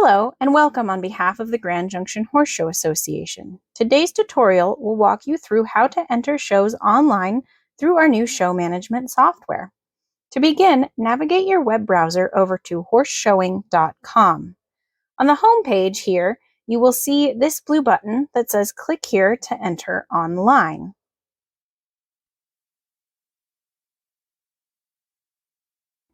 Hello and welcome on behalf of the Grand Junction Horse Show Association. Today's tutorial will walk you through how to enter shows online through our new show management software. To begin, navigate your web browser over to horseshowing.com. On the home page here, you will see this blue button that says click here to enter online.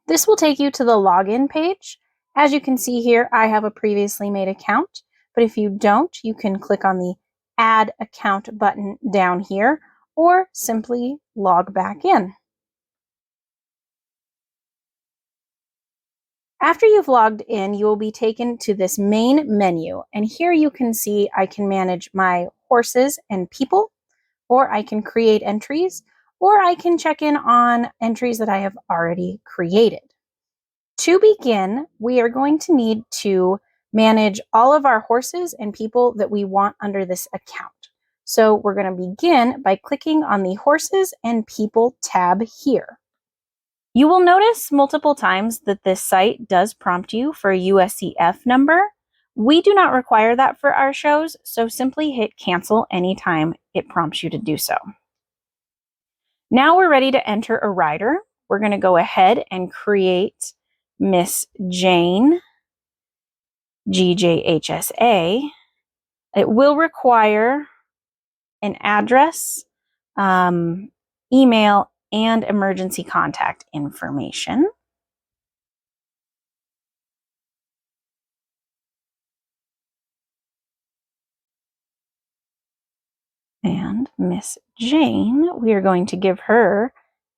This will take you to the login page. As you can see here, I have a previously made account, but if you don't, you can click on the Add Account button down here, or simply log back in. After you've logged in, you will be taken to this main menu, and here you can see I can manage my horses and people, or I can create entries, or I can check in on entries that I have already created. To begin, we are going to need to manage all of our horses and people that we want under this account. So we're going to begin by clicking on the Horses and People tab here. You will notice multiple times that this site does prompt you for a USEF number. We do not require that for our shows, so simply hit cancel anytime it prompts you to do so. Now we're ready to enter a rider. We're going to go ahead and create Miss Jane, GJHSA. It will require an address, email, and emergency contact information. And Miss Jane, we are going to give her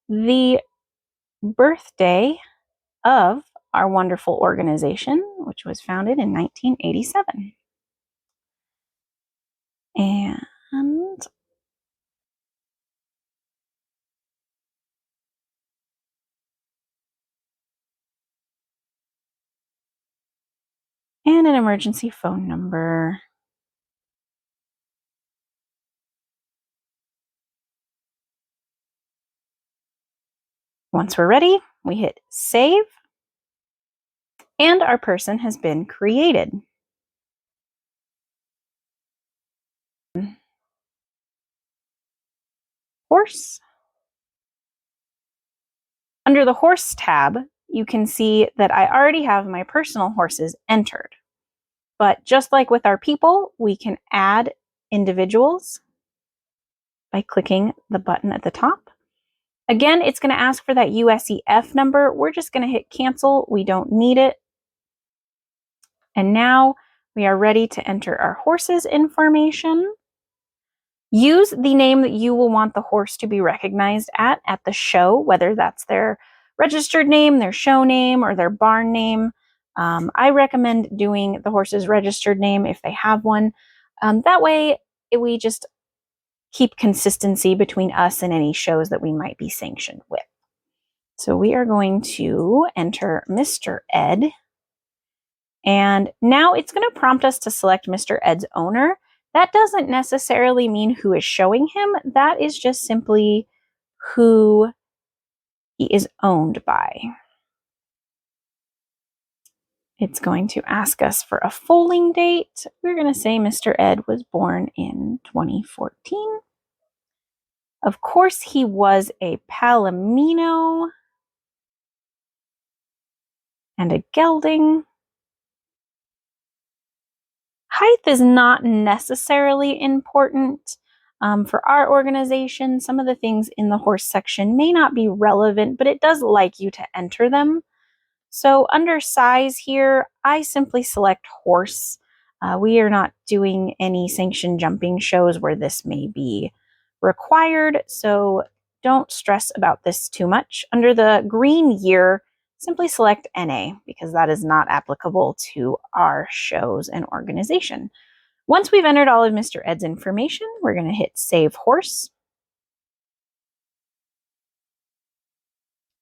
the birthday of our wonderful organization, which was founded in 1987. And an emergency phone number. Once we're ready, we hit save, and our person has been created. Horse. Under the Horse tab, you can see that I already have my personal horses entered. But just like with our people, we can add individuals by clicking the button at the top. Again, it's going to ask for that USEF number. We're just going to hit cancel. We don't need it. And now we are ready to enter our horses information. Use the name that you will want the horse to be recognized at the show, whether that's their registered name, their show name, or their barn name. I recommend doing the horse's registered name if they have one. That way, we just keep consistency between us and any shows that we might be sanctioned with. So we are going to enter Mr. Ed. And now it's going to prompt us to select Mr. Ed's owner. That doesn't necessarily mean who is showing him. That is just simply who he is owned by. It's going to ask us for a foaling date. We're going to say Mr. Ed was born in 2014. Of course, he was a Palomino and a gelding. Height is not necessarily important. For our organization, some of the things in the horse section may not be relevant, but it does like you to enter them. So under size here, I simply select horse. We are not doing any sanctioned jumping shows where this may be required, so don't stress about this too much. Under the green year, simply select NA because that is not applicable to our shows and organization. Once we've entered all of Mr. Ed's information, we're going to hit Save Horse.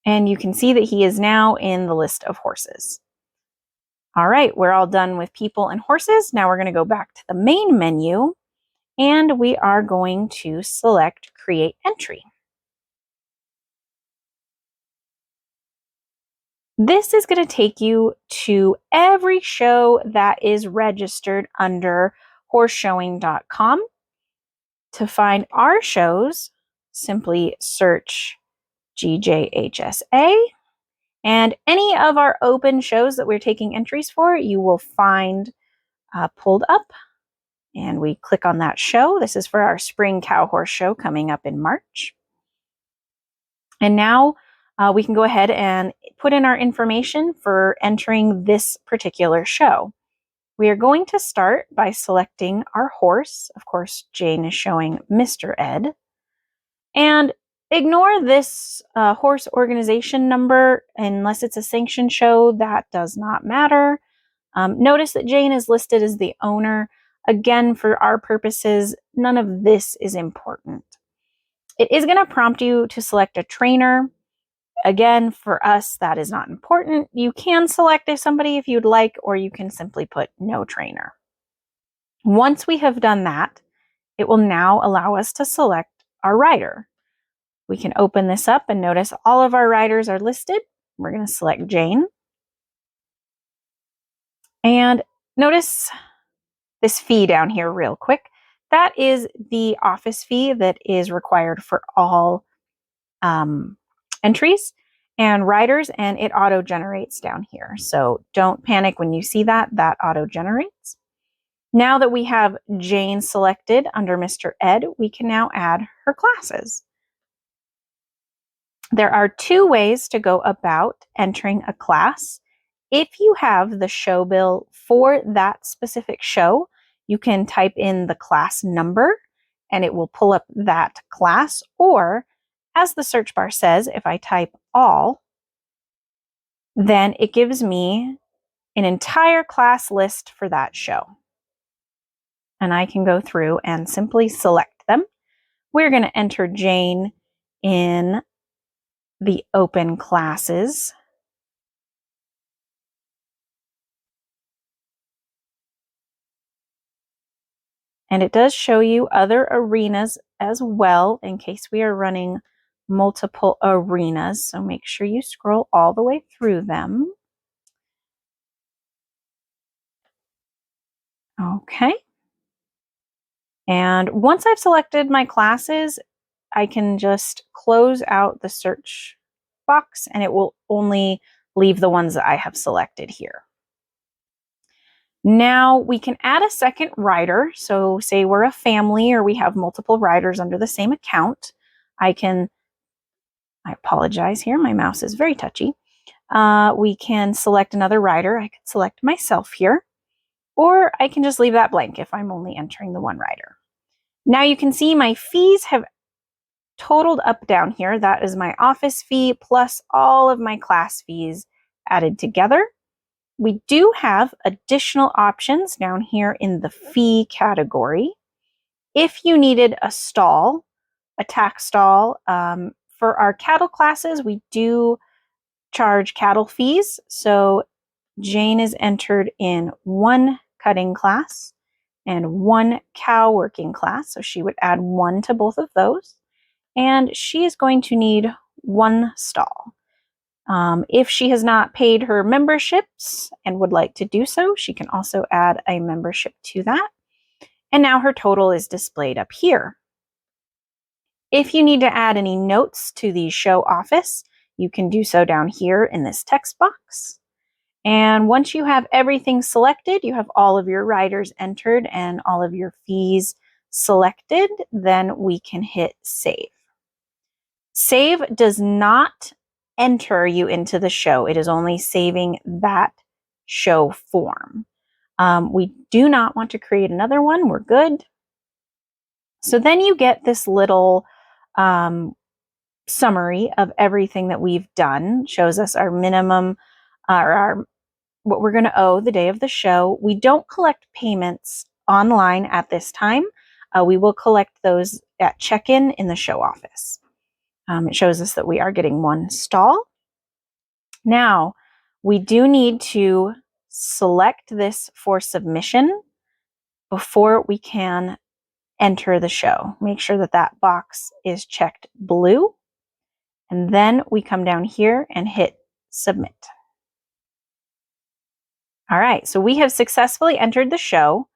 And you can see that he is now in the list of horses. All right, we're all done with people and horses. Now we're going to go back to the main menu, and we are going to select Create Entry. This is going to take you to every show that is registered under horseshowing.com. To find our shows, simply search GJHSA, and any of our open shows that we're taking entries for, you will find pulled up. And we click on that show. This is for our spring cow horse show coming up in March. And now we can go ahead and put in our information for entering this particular show. We are going to start by selecting our horse. Of course, Jane is showing Mr. Ed. And ignore this horse organization number unless it's a sanctioned show. That does not matter. Notice that Jane is listed as the owner. Again, for our purposes, none of this is important. It is going to prompt you to select a trainer. Again, for us, that is not important. You can select somebody if you'd like, or you can simply put no trainer. Once we have done that, it will now allow us to select our rider. We can open this up and notice all of our riders are listed. We're going to select Jane. And notice this fee down here real quick. That is the office fee that is required for all entries and riders, and it auto generates down here. So don't panic when you see that auto generates. Now that we have Jane selected under Mr. Ed, we can now add her classes. There are two ways to go about entering a class. If you have the show bill for that specific show, you can type in the class number and it will pull up that class. Or, as the search bar says, if I type all, then it gives me an entire class list for that show. And I can go through and simply select them. We're going to enter Jane in the open classes. And it does show you other arenas as well in case we are running multiple arenas. So make sure you scroll all the way through them. Okay. And once I've selected my classes, I can just close out the search box and it will only leave the ones that I have selected here. Now we can add a second rider. So say we're a family or we have multiple riders under the same account. I apologize here, my mouse is very touchy. We can select another rider. I could select myself here, or I can just leave that blank if I'm only entering the one rider. Now you can see my fees have totaled up down here. That is my office fee plus all of my class fees added together. We do have additional options down here in the fee category. If you needed a stall, a tack stall, for our cattle classes, we do charge cattle fees. So Jane is entered in one cutting class and one cow working class. So she would add one to both of those. And she is going to need one stall. If she has not paid her memberships and would like to do so, she can also add a membership to that. And now her total is displayed up here. If you need to add any notes to the show office, you can do so down here in this text box. And once you have everything selected, you have all of your riders entered and all of your fees selected, then we can hit save. Save does not enter you into the show. It is only saving that show form. We do not want to create another one. We're good. So then you get this little summary of everything that we've done. Shows us our minimum or what we're going to owe the day of the show. We don't collect payments online at this time. We will collect those at check-in in the show office. It shows us that we are getting one stall. Now, we do need to select this for submission before we can enter the show. Make sure that that box is checked blue. And then we come down here and hit submit. All right, so we have successfully entered the show.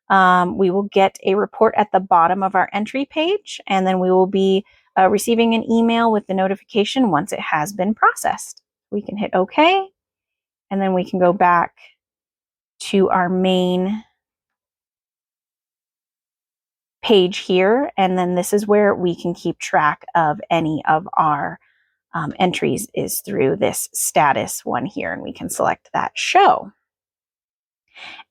We will get a report at the bottom of our entry page, and then we will be receiving an email with the notification once it has been processed. We can hit OK, and then we can go back to our main page here, and then this is where we can keep track of any of our entries is through this status one here, and we can select that show.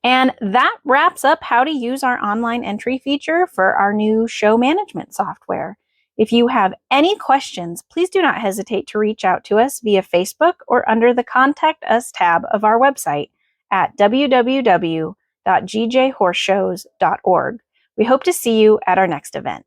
And that wraps up how to use our online entry feature for our new show management software. If you have any questions, please do not hesitate to reach out to us via Facebook or under the Contact Us tab of our website at www.gjhorseshows.org. We hope to see you at our next event.